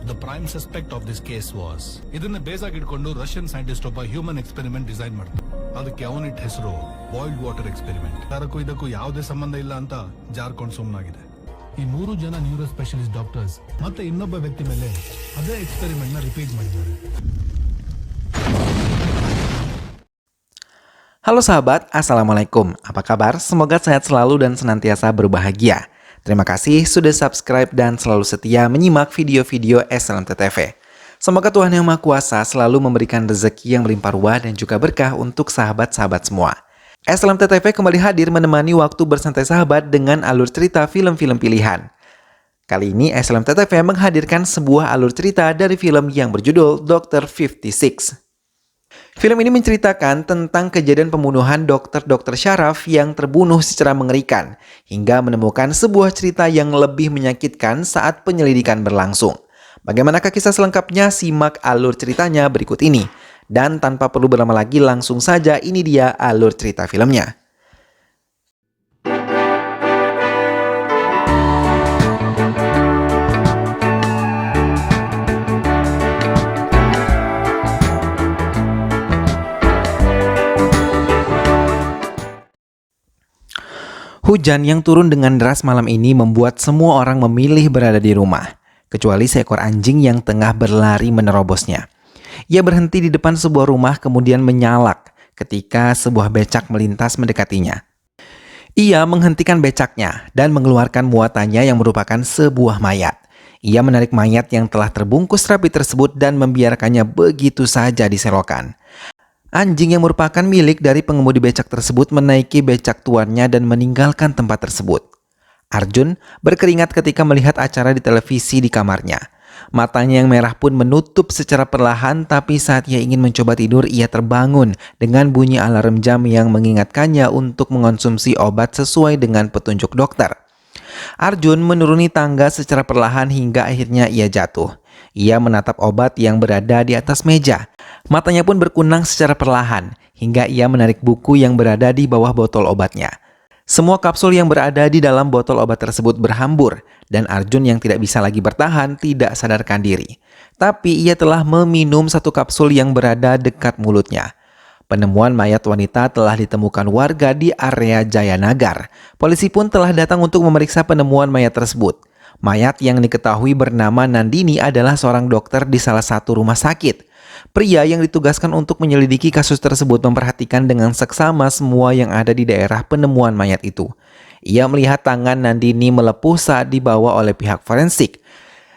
The prime suspect of this case was ಇದನ್ನ ಬೇಸ್ ಆಗಿಟ್ಕೊಂಡು Russian scientist ಒಬ್ಬ ಹ್ಯೂಮನ್ ಎಕ್ಸ್ಪೆರಿಮೆಂಟ್ ಡಿಸೈನ್ ಮಾಡ್ತಾರೆ. ಅದಕ್ಕೆ ಅವನಿಟ್ಟ ಹೆಸರು ಬಾಯ್ಲ್ಡ್ ವಾಟರ್ ಎಕ್ಸ್ಪೆರಿಮೆಂಟ್. ಅದಕ್ಕೂ ಇದಕ್ಕೂ ಯಾವುದೇ ಸಂಬಂಧ ಇಲ್ಲ ಅಂತ ಜಾರ್ಕೊಂಡು ಸುಮ್ಮನಾಗಿದೆ. ಈ 3 ಜನ ನ್ಯೂರೋ ಸ್ಪೆಷಲಿಸ್ಟ್ ಡಾಕ್ಟರ್ಸ್ ಮತ್ತೆ ಇನ್ನೊಬ್ಬ ವ್ಯಕ್ತಿ ಮೇಲೆ ಅದೇ ಎಕ್ಸ್ಪೆರಿಮೆಂಟ್ ನ ರಿಪೀಟ್ ಮಾಡಿದ್ದಾರೆ. Halo sahabat, Assalamualaikum. Apa kabar? Semoga sehat selalu dan senantiasa berbahagia. Terima kasih sudah subscribe dan selalu setia menyimak video-video SLMT TV. Semoga Tuhan Yang Maha Kuasa selalu memberikan rezeki yang melimpah ruah dan juga berkah untuk sahabat-sahabat semua. SLMT TV kembali hadir menemani waktu bersantai sahabat dengan alur cerita film-film pilihan. Kali ini SLMT TV menghadirkan sebuah alur cerita dari film yang berjudul Dr. 56. Film ini menceritakan tentang kejadian pembunuhan Dr. Syaraf yang terbunuh secara mengerikan hingga menemukan sebuah cerita yang lebih menyakitkan saat penyelidikan berlangsung. Bagaimanakah kisah selengkapnya? Simak alur ceritanya berikut ini. Dan tanpa perlu berlama lagi, langsung saja ini dia alur cerita filmnya. Hujan yang turun dengan deras malam ini membuat semua orang memilih berada di rumah, kecuali seekor anjing yang tengah berlari menerobosnya. Ia berhenti di depan sebuah rumah kemudian menyalak ketika sebuah becak melintas mendekatinya. Ia menghentikan becaknya dan mengeluarkan muatannya yang merupakan sebuah mayat. Ia menarik mayat yang telah terbungkus rapi tersebut dan membiarkannya begitu saja diselokan. Anjing yang merupakan milik dari pengemudi becak tersebut menaiki becak tuannya dan meninggalkan tempat tersebut. Arjun berkeringat ketika melihat acara di televisi di kamarnya. Matanya yang merah pun menutup secara perlahan, tapi saat ia ingin mencoba tidur, ia terbangun dengan bunyi alarm jam yang mengingatkannya untuk mengonsumsi obat sesuai dengan petunjuk dokter. Arjun menuruni tangga secara perlahan hingga akhirnya ia jatuh. Ia menatap obat yang berada di atas meja. Matanya pun berkunang secara perlahan hingga ia menarik buku yang berada di bawah botol obatnya. Semua kapsul yang berada di dalam botol obat tersebut berhambur dan Arjun yang tidak bisa lagi bertahan tidak sadarkan diri. Tapi ia telah meminum satu kapsul yang berada dekat mulutnya. Penemuan mayat wanita telah ditemukan warga di area Jayanagar. Polisi pun telah datang untuk memeriksa penemuan mayat tersebut. Mayat yang diketahui bernama Nandini adalah seorang dokter di salah satu rumah sakit. Pria yang ditugaskan untuk menyelidiki kasus tersebut memperhatikan dengan seksama semua yang ada di daerah penemuan mayat itu. Ia melihat tangan Nandini melepuh saat dibawa oleh pihak forensik.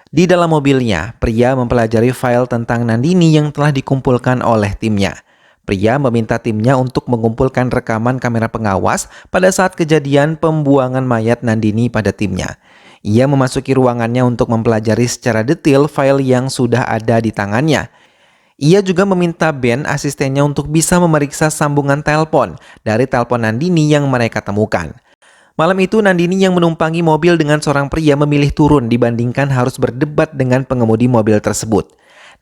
Di dalam mobilnya, pria mempelajari file tentang Nandini yang telah dikumpulkan oleh timnya. Pria meminta timnya untuk mengumpulkan rekaman kamera pengawas pada saat kejadian pembuangan mayat Nandini pada timnya. Ia memasuki ruangannya untuk mempelajari secara detail file yang sudah ada di tangannya. Ia juga meminta Ben, asistennya, untuk bisa memeriksa sambungan telepon dari telepon Nandini yang mereka temukan. Malam itu Nandini yang menumpangi mobil dengan seorang pria memilih turun dibandingkan harus berdebat dengan pengemudi mobil tersebut.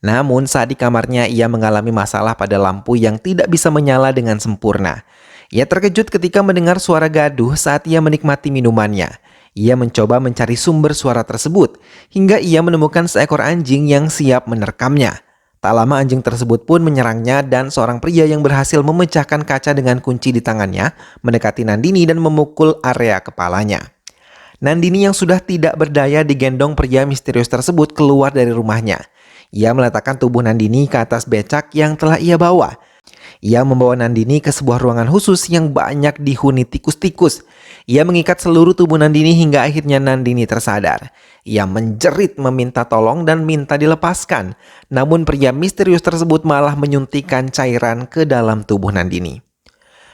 Namun saat di kamarnya ia mengalami masalah pada lampu yang tidak bisa menyala dengan sempurna. Ia terkejut ketika mendengar suara gaduh saat ia menikmati minumannya. Ia mencoba mencari sumber suara tersebut hingga ia menemukan seekor anjing yang siap menerkamnya. Tak lama anjing tersebut pun menyerangnya dan seorang pria yang berhasil memecahkan kaca dengan kunci di tangannya mendekati Nandini dan memukul area kepalanya. Nandini yang sudah tidak berdaya digendong pria misterius tersebut keluar dari rumahnya. Ia meletakkan tubuh Nandini ke atas becak yang telah ia bawa. Ia membawa Nandini ke sebuah ruangan khusus yang banyak dihuni tikus-tikus. Ia mengikat seluruh tubuh Nandini hingga akhirnya Nandini tersadar. Ia menjerit meminta tolong dan minta dilepaskan. Namun pria misterius tersebut malah menyuntikkan cairan ke dalam tubuh Nandini.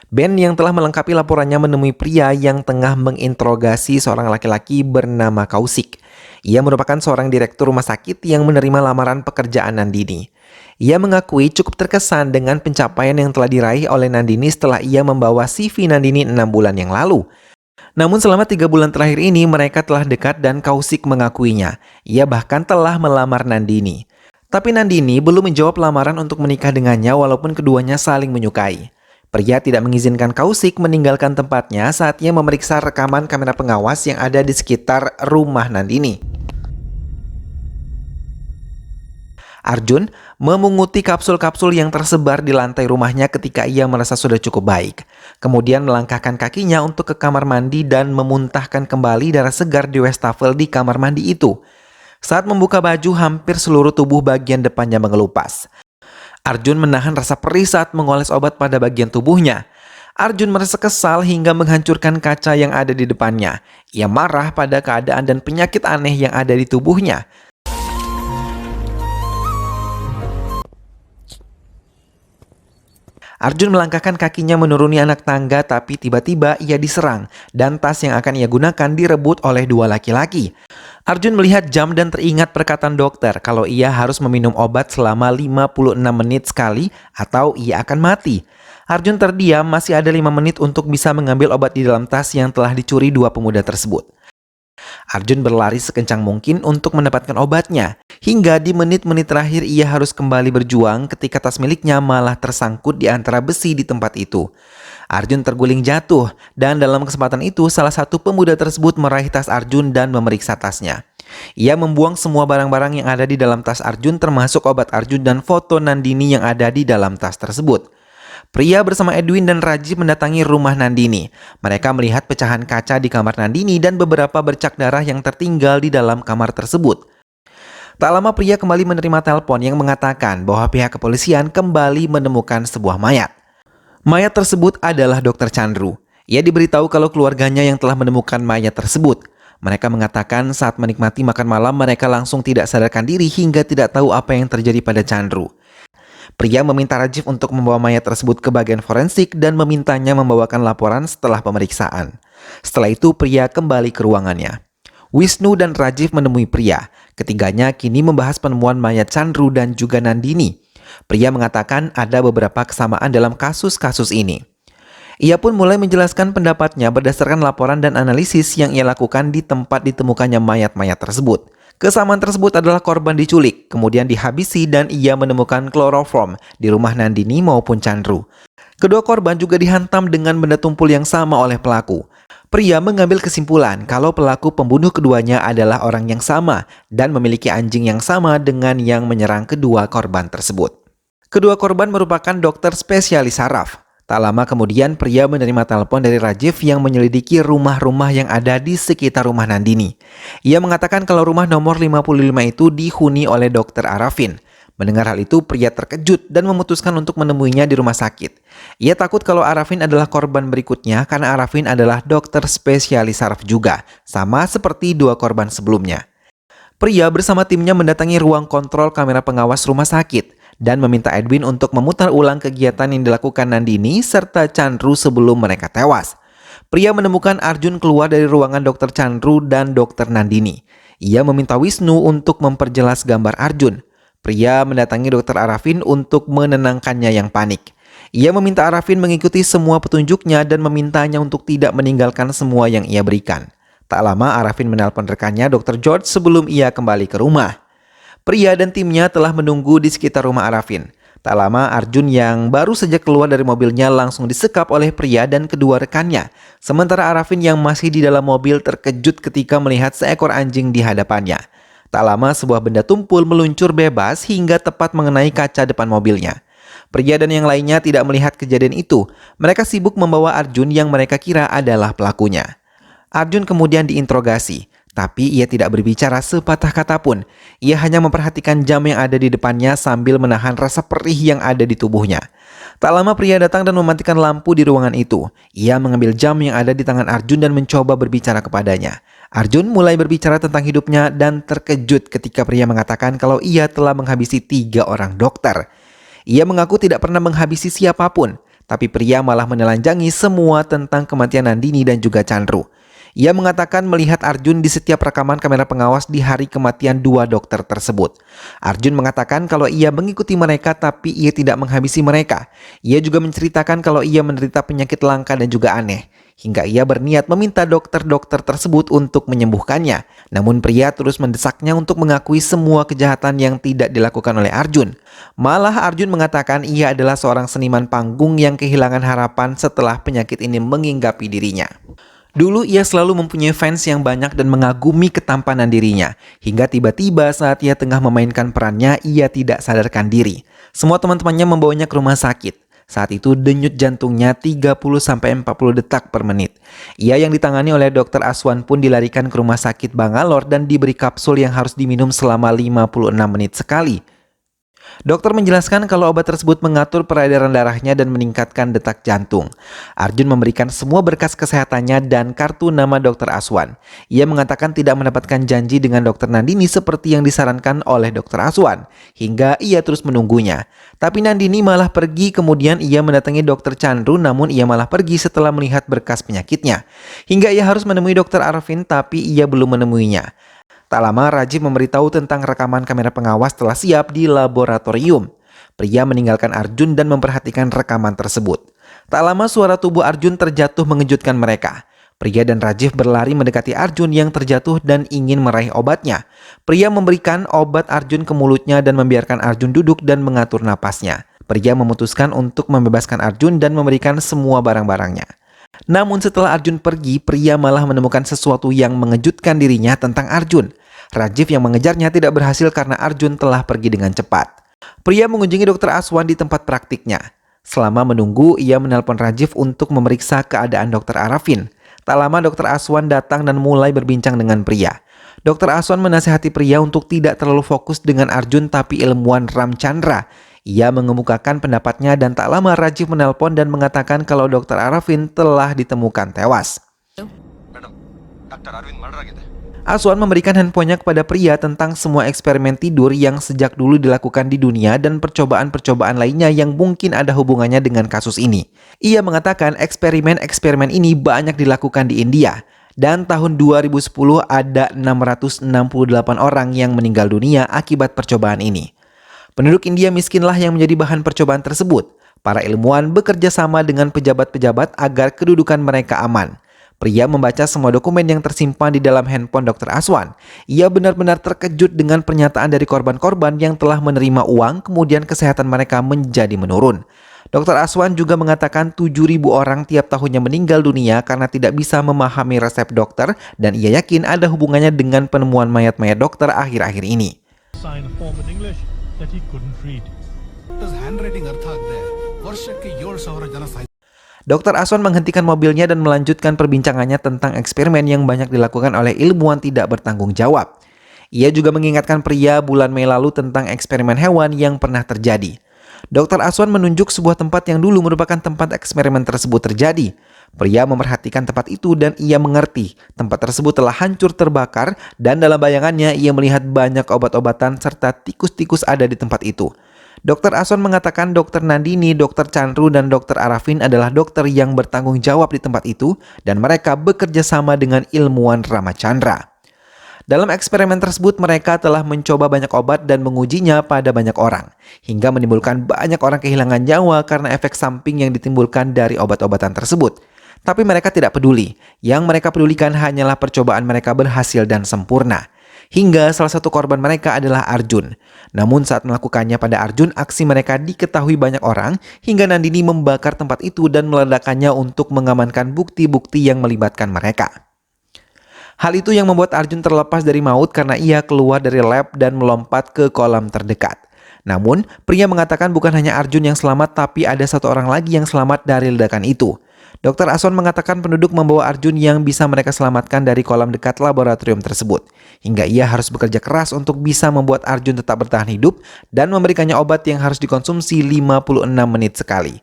Ben yang telah melengkapi laporannya menemui pria yang tengah menginterogasi seorang laki-laki bernama Kausik. Ia merupakan seorang direktur rumah sakit yang menerima lamaran pekerjaan Nandini. Ia mengakui cukup terkesan dengan pencapaian yang telah diraih oleh Nandini setelah ia membawa CV Nandini 6 bulan yang lalu. Namun selama 3 bulan terakhir ini mereka telah dekat dan Kausik mengakuinya. Ia bahkan telah melamar Nandini. Tapi Nandini belum menjawab lamaran untuk menikah dengannya walaupun keduanya saling menyukai. Pria tidak mengizinkan Kausik meninggalkan tempatnya saat ia memeriksa rekaman kamera pengawas yang ada di sekitar rumah Nandini. Arjun memunguti kapsul-kapsul yang tersebar di lantai rumahnya ketika ia merasa sudah cukup baik. Kemudian melangkahkan kakinya untuk ke kamar mandi dan memuntahkan kembali darah segar di wastafel di kamar mandi itu. Saat membuka baju, hampir seluruh tubuh bagian depannya mengelupas. Arjun menahan rasa perih saat mengoles obat pada bagian tubuhnya. Arjun merasa kesal hingga menghancurkan kaca yang ada di depannya. Ia marah pada keadaan dan penyakit aneh yang ada di tubuhnya. Arjun melangkahkan kakinya menuruni anak tangga, tapi tiba-tiba ia diserang dan tas yang akan ia gunakan direbut oleh dua laki-laki. Arjun melihat jam dan teringat perkataan dokter kalau ia harus meminum obat selama 56 menit sekali atau ia akan mati. Arjun terdiam, masih ada 5 menit untuk bisa mengambil obat di dalam tas yang telah dicuri dua pemuda tersebut. Arjun berlari sekencang mungkin untuk mendapatkan obatnya. Hingga di menit-menit terakhir ia harus kembali berjuang ketika tas miliknya malah tersangkut di antara besi di tempat itu. Arjun terguling jatuh dan dalam kesempatan itu salah satu pemuda tersebut meraih tas Arjun dan memeriksa tasnya. Ia membuang semua barang-barang yang ada di dalam tas Arjun termasuk obat Arjun dan foto Nandini yang ada di dalam tas tersebut. Pria bersama Edwin dan Rajiv mendatangi rumah Nandini. Mereka melihat pecahan kaca di kamar Nandini dan beberapa bercak darah yang tertinggal di dalam kamar tersebut. Tak lama pria kembali menerima telepon yang mengatakan bahwa pihak kepolisian kembali menemukan sebuah mayat. Mayat tersebut adalah Dr. Chandru. Ia diberitahu kalau keluarganya yang telah menemukan mayat tersebut. Mereka mengatakan saat menikmati makan malam mereka langsung tidak sadarkan diri hingga tidak tahu apa yang terjadi pada Chandru. Pria meminta Rajiv untuk membawa mayat tersebut ke bagian forensik dan memintanya membawakan laporan setelah pemeriksaan. Setelah itu pria kembali ke ruangannya. Wisnu dan Rajiv menemui pria. Ketiganya kini membahas penemuan mayat Chandru dan juga Nandini. Pria mengatakan ada beberapa kesamaan dalam kasus-kasus ini. Ia pun mulai menjelaskan pendapatnya berdasarkan laporan dan analisis yang ia lakukan di tempat ditemukannya mayat-mayat tersebut. Kesamaan tersebut adalah korban diculik, kemudian dihabisi dan ia menemukan kloroform di rumah Nandini maupun Chandru. Kedua korban juga dihantam dengan benda tumpul yang sama oleh pelaku. Pria mengambil kesimpulan kalau pelaku pembunuh keduanya adalah orang yang sama dan memiliki anjing yang sama dengan yang menyerang kedua korban tersebut. Kedua korban merupakan dokter spesialis saraf. Tak lama kemudian pria menerima telepon dari Rajiv yang menyelidiki rumah-rumah yang ada di sekitar rumah Nandini. Ia mengatakan kalau rumah nomor 55 itu dihuni oleh Dr. Arafin. Mendengar hal itu, pria terkejut dan memutuskan untuk menemuinya di rumah sakit. Ia takut kalau Arafin adalah korban berikutnya karena Arafin adalah dokter spesialis saraf juga, sama seperti dua korban sebelumnya. Pria bersama timnya mendatangi ruang kontrol kamera pengawas rumah sakit dan meminta Edwin untuk memutar ulang kegiatan yang dilakukan Nandini serta Chandru sebelum mereka tewas. Pria menemukan Arjun keluar dari ruangan Dr. Chandru dan Dr. Nandini. Ia meminta Wisnu untuk memperjelas gambar Arjun. Pria mendatangi Dr. Arafin untuk menenangkannya yang panik. Ia meminta Arafin mengikuti semua petunjuknya dan memintanya untuk tidak meninggalkan semua yang ia berikan. Tak lama Arafin menelpon rekannya Dr. George sebelum ia kembali ke rumah. Pria dan timnya telah menunggu di sekitar rumah Arafin. Tak lama Arjun yang baru saja keluar dari mobilnya langsung disekap oleh pria dan kedua rekannya. Sementara Arafin yang masih di dalam mobil terkejut ketika melihat seekor anjing di hadapannya. Tak lama sebuah benda tumpul meluncur bebas hingga tepat mengenai kaca depan mobilnya. Pria dan yang lainnya tidak melihat kejadian itu. Mereka sibuk membawa Arjun yang mereka kira adalah pelakunya. Arjun kemudian diinterogasi. Tapi ia tidak berbicara sepatah kata pun. Ia hanya memperhatikan jam yang ada di depannya sambil menahan rasa perih yang ada di tubuhnya. Tak lama pria datang dan mematikan lampu di ruangan itu. Ia mengambil jam yang ada di tangan Arjun dan mencoba berbicara kepadanya. Arjun mulai berbicara tentang hidupnya dan terkejut ketika pria mengatakan kalau ia telah menghabisi 3 orang dokter. Ia mengaku tidak pernah menghabisi siapapun. Tapi pria malah menelanjangi semua tentang kematian Nandini dan juga Chandru. Ia mengatakan melihat Arjun di setiap rekaman kamera pengawas di hari kematian 2 dokter tersebut. Arjun mengatakan kalau ia mengikuti mereka tapi ia tidak menghabisi mereka. Ia juga menceritakan kalau ia menderita penyakit langka dan juga aneh. Hingga ia berniat meminta dokter-dokter tersebut untuk menyembuhkannya. Namun pria terus mendesaknya untuk mengakui semua kejahatan yang tidak dilakukan oleh Arjun. Malah Arjun mengatakan ia adalah seorang seniman panggung yang kehilangan harapan setelah penyakit ini menginggapi dirinya. Dulu ia selalu mempunyai fans yang banyak dan mengagumi ketampanan dirinya. Hingga tiba-tiba saat ia tengah memainkan perannya, ia tidak sadarkan diri. Semua teman-temannya membawanya ke rumah sakit. Saat itu denyut jantungnya 30-40 detak per menit. Ia yang ditangani oleh Dr. Aswan pun dilarikan ke rumah sakit Bangalore dan diberi kapsul yang harus diminum selama 56 menit sekali. Dokter menjelaskan kalau obat tersebut mengatur peredaran darahnya dan meningkatkan detak jantung. Arjun memberikan semua berkas kesehatannya dan kartu nama Dr. Aswan. Ia mengatakan tidak mendapatkan janji dengan Dr. Nandini seperti yang disarankan oleh Dr. Aswan, hingga ia terus menunggunya. Tapi Nandini malah pergi, kemudian ia mendatangi Dr. Chandru, namun ia malah pergi setelah melihat berkas penyakitnya. Hingga ia harus menemui Dr. Arvin, tapi ia belum menemuinya. Tak lama Rajiv memberitahu tentang rekaman kamera pengawas telah siap di laboratorium. Pria meninggalkan Arjun dan memperhatikan rekaman tersebut. Tak lama suara tubuh Arjun terjatuh mengejutkan mereka. Pria dan Rajiv berlari mendekati Arjun yang terjatuh dan ingin meraih obatnya. Pria memberikan obat Arjun ke mulutnya dan membiarkan Arjun duduk dan mengatur napasnya. Pria memutuskan untuk membebaskan Arjun dan memberikan semua barang-barangnya. Namun setelah Arjun pergi, pria malah menemukan sesuatu yang mengejutkan dirinya tentang Arjun. Rajiv yang mengejarnya tidak berhasil karena Arjun telah pergi dengan cepat. Pria mengunjungi Dr. Aswan di tempat praktiknya. Selama menunggu, ia menelpon Rajiv untuk memeriksa keadaan Dr. Arvin. Tak lama Dr. Aswan datang dan mulai berbincang dengan pria. Dr. Aswan menasihati pria untuk tidak terlalu fokus dengan Arjun tapi ilmuwan Ramchandra. Ia mengemukakan pendapatnya dan tak lama Rajiv menelpon dan mengatakan kalau Dr. Arvin telah ditemukan tewas. Aswan memberikan handphonenya kepada pria tentang semua eksperimen tidur yang sejak dulu dilakukan di dunia dan percobaan-percobaan lainnya yang mungkin ada hubungannya dengan kasus ini. Ia mengatakan eksperimen-eksperimen ini banyak dilakukan di India. Dan tahun 2010 ada 668 orang yang meninggal dunia akibat percobaan ini. Penduduk India miskinlah yang menjadi bahan percobaan tersebut. Para ilmuwan bekerja sama dengan pejabat-pejabat agar kedudukan mereka aman. Pria membaca semua dokumen yang tersimpan di dalam handphone Dr. Aswan. Ia benar-benar terkejut dengan pernyataan dari korban-korban yang telah menerima uang, kemudian kesehatan mereka menjadi menurun. Dr. Aswan juga mengatakan 7.000 orang tiap tahunnya meninggal dunia karena tidak bisa memahami resep dokter, dan ia yakin ada hubungannya dengan penemuan mayat-mayat dokter akhir-akhir ini. That he couldn't read. Does handwriting artha agde? Varshಕ್ಕೆ 7,000 jana ಸಾಯ್ತಾರೆ. Dr. Aswan menghentikan mobilnya dan melanjutkan perbincangannya tentang eksperimen yang banyak dilakukan oleh ilmuwan tidak bertanggung jawab. Ia juga mengingatkan pria bulan Mei lalu tentang eksperimen hewan yang pernah terjadi. Dr. Aswan menunjuk sebuah tempat yang dulu merupakan tempat eksperimen tersebut terjadi. Pria memperhatikan tempat itu dan ia mengerti tempat tersebut telah hancur terbakar, dan dalam bayangannya ia melihat banyak obat-obatan serta tikus-tikus ada di tempat itu. Dr. Aswan mengatakan Dr. Nandini, Dr. Chandru, dan Dr. Arvin adalah dokter yang bertanggung jawab di tempat itu dan mereka bekerja sama dengan ilmuwan Ramachandra. Dalam eksperimen tersebut mereka telah mencoba banyak obat dan mengujinya pada banyak orang, hingga menimbulkan banyak orang kehilangan nyawa karena efek samping yang ditimbulkan dari obat-obatan tersebut. Tapi mereka tidak peduli. Yang mereka pedulikan hanyalah percobaan mereka berhasil dan sempurna. Hingga salah satu korban mereka adalah Arjun. Namun saat melakukannya pada Arjun, aksi mereka diketahui banyak orang hingga Nandini membakar tempat itu dan meledakannya untuk mengamankan bukti-bukti yang melibatkan mereka. Hal itu yang membuat Arjun terlepas dari maut karena ia keluar dari lab dan melompat ke kolam terdekat. Namun, pria mengatakan bukan hanya Arjun yang selamat, tapi ada satu orang lagi yang selamat dari ledakan itu. Dr. Aswan mengatakan penduduk membawa Arjun yang bisa mereka selamatkan dari kolam dekat laboratorium tersebut. Hingga ia harus bekerja keras untuk bisa membuat Arjun tetap bertahan hidup dan memberikannya obat yang harus dikonsumsi 56 menit sekali.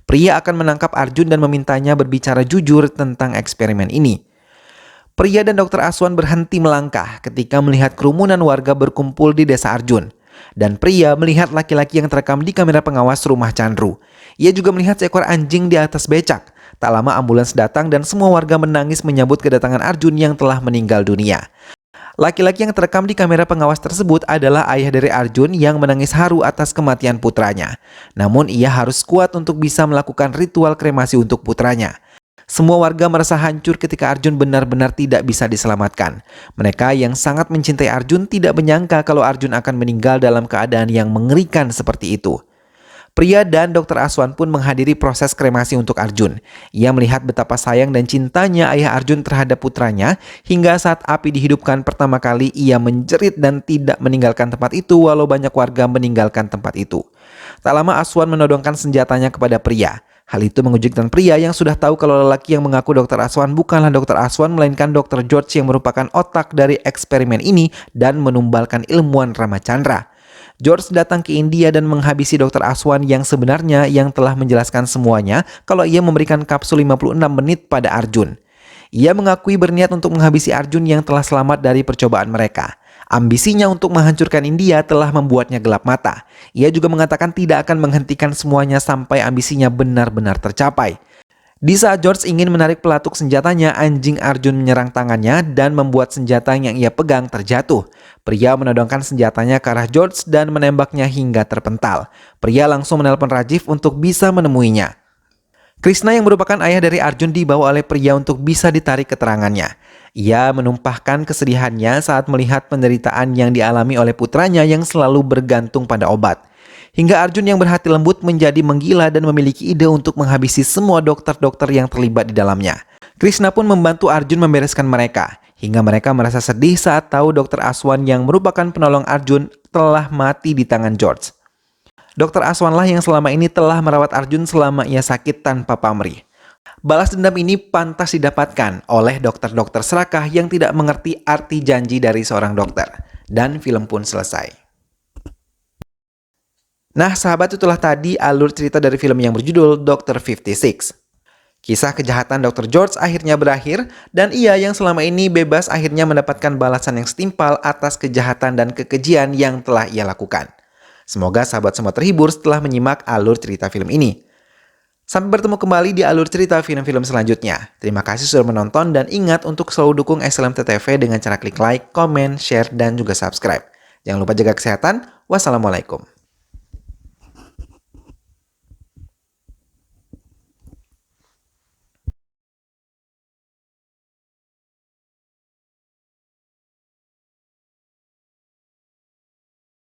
Pria akan menangkap Arjun dan memintanya berbicara jujur tentang eksperimen ini. Pria dan Dr. Aswan berhenti melangkah ketika melihat kerumunan warga berkumpul di desa Arjun. Dan pria melihat laki-laki yang terekam di kamera pengawas rumah Chandru. Ia juga melihat seekor anjing di atas becak. Tak lama ambulans datang dan semua warga menangis menyambut kedatangan Arjun yang telah meninggal dunia. Laki-laki yang terekam di kamera pengawas tersebut adalah ayah dari Arjun yang menangis haru atas kematian putranya. Namun ia harus kuat untuk bisa melakukan ritual kremasi untuk putranya. Semua warga merasa hancur ketika Arjun benar-benar tidak bisa diselamatkan. Mereka yang sangat mencintai Arjun tidak menyangka kalau Arjun akan meninggal dalam keadaan yang mengerikan seperti itu. Pria dan Dr. Aswan pun menghadiri proses kremasi untuk Arjun. Ia melihat betapa sayang dan cintanya ayah Arjun terhadap putranya, hingga saat api dihidupkan pertama kali ia menjerit dan tidak meninggalkan tempat itu walau banyak warga meninggalkan tempat itu. Tak lama Aswan menodongkan senjatanya kepada pria. Hal itu mengejutkan pria yang sudah tahu kalau lelaki yang mengaku Dr. Aswan bukanlah Dr. Aswan melainkan Dr. George yang merupakan otak dari eksperimen ini dan menumbalkan ilmuwan Ramachandra. George datang ke India dan menghabisi Dr. Aswan yang sebenarnya yang telah menjelaskan semuanya kalau ia memberikan kapsul 56 menit pada Arjun. Ia mengakui berniat untuk menghabisi Arjun yang telah selamat dari percobaan mereka. Ambisinya untuk menghancurkan India telah membuatnya gelap mata. Ia juga mengatakan tidak akan menghentikan semuanya sampai ambisinya benar-benar tercapai. Di saat George ingin menarik pelatuk senjatanya, anjing Arjun menyerang tangannya dan membuat senjata yang ia pegang terjatuh. Pria menodongkan senjatanya ke arah George dan menembaknya hingga terpental. Pria langsung menelpon Rajiv untuk bisa menemuinya. Krishna yang merupakan ayah dari Arjun dibawa oleh pria untuk bisa ditarik keterangannya. Ia menumpahkan kesedihannya saat melihat penderitaan yang dialami oleh putranya yang selalu bergantung pada obat. Hingga Arjun yang berhati lembut menjadi menggila dan memiliki ide untuk menghabisi semua dokter-dokter yang terlibat di dalamnya. Krishna pun membantu Arjun membereskan mereka, hingga mereka merasa sedih saat tahu Dr. Aswan yang merupakan penolong Arjun telah mati di tangan George. Dr. Aswanlah yang selama ini telah merawat Arjun selama ia sakit tanpa pamrih. Balas dendam ini pantas didapatkan oleh dokter-dokter serakah yang tidak mengerti arti janji dari seorang dokter. Dan film pun selesai. Nah sahabat, itulah tadi alur cerita dari film yang berjudul Dr. 56. Kisah kejahatan Dr. George akhirnya berakhir dan ia yang selama ini bebas akhirnya mendapatkan balasan yang setimpal atas kejahatan dan kekejian yang telah ia lakukan. Semoga sahabat semua terhibur setelah menyimak alur cerita film ini. Sampai bertemu kembali di alur cerita film-film selanjutnya. Terima kasih sudah menonton dan ingat untuk selalu dukung SLMT TV dengan cara klik like, comment, share, dan juga subscribe. Jangan lupa jaga kesehatan. Wassalamualaikum.